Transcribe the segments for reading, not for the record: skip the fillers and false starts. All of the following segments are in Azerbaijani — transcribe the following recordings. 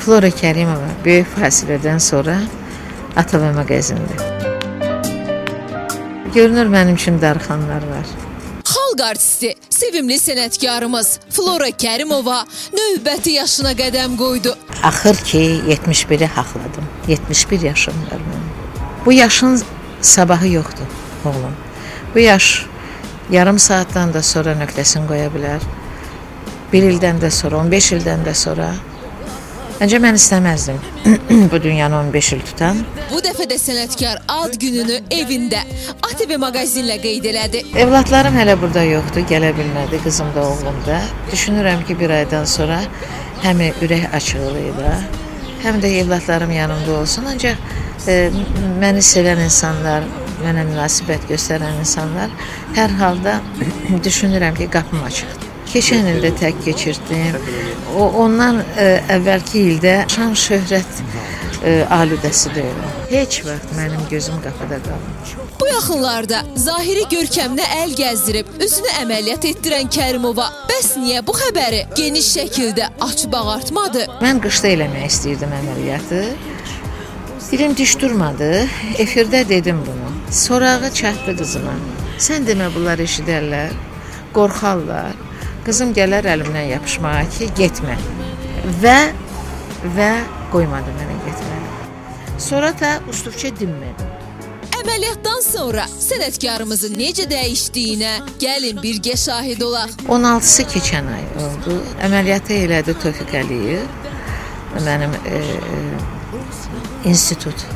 Flora Kərimova böyük fasilədən sonra ATV mağazində. Görünür mənim üçün darıxanlar var. Xalq artisti, sevimli sənətkarımız Flora Kərimova növbəti yaşına qədəm qoydu. Axır ki 71'i haqladım. 71 yaşım var mənim. Bu yaşın sabahı yoxdur oğlum. Bu yaş yarım saatdan da sonra nöqtəsini qoya bilər. 1 ildən də sonra, 15 ildən də sonra. Məncə mən istəməzdim bu dünyanı 15 il tutan. Bu dəfə də sənətkar ad gününü evində ATV mağazinlə qeyd elədi. Evlatlarım hələ burada yoxdur, gələ bilmədi, qızım da, oğlum da. Düşünürəm ki, bir aydan sonra həm ürək açığılığıyla, həm də evlatlarım yanımda olsun. Ancaq məni sevən insanlar, mənə münasibət göstərən insanlar hər halda düşünürəm ki, qapım açıqdır. Keçən ildə tək keçirdim. Ondan əvvəlki ildə şan şöhrət alüdəsi deyil. Heç vaxt mənim gözüm qapıda qalmır. Bu yaxınlarda zahiri görkəminə əl gəzdirib üzünü əməliyyat etdirən Kərimova bəs niyə bu xəbəri geniş şəkildə açıb ağartmadı? Mən qışda eləmək istəyirdim əməliyyatı. Dilim düş durmadı. Efirdə dedim bunu. Sorağı çatdı qızıma. Sən demə bunlar eşidərlər, qorxarlar. Qızım gələr əlimdən yapışmağa ki, getmə. Və qoymadı mənə getməyə. Sonra da usluqca dinmədim. Əməliyyatdan sonra sənətkarımızın necə dəyişdiyinə gəlin birgə şahid olaq. 16'sı keçən ay oldu. Əməliyyatı elədi Tofiq Əliyev. Mənim institut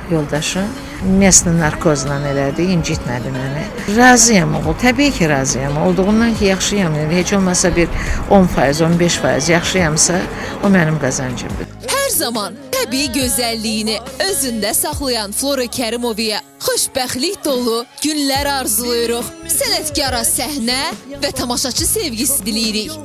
yoldaşım. Mesni narkozla elədi, incitmədi məni. Razıyam oğul, təbii ki razıyam. Olduğundan ki yaxşıyam. Heç olmasa bir 10%, 15% yaxşıyamsa o mənim qazancımdır. Hər zaman təbii gözəlliyini özündə saxlayan Flora Kərimovaya xoşbəxtlik dolu günlər arzulayırıq. Sənətkara səhnə və tamaşaçı sevgisi diləyirik.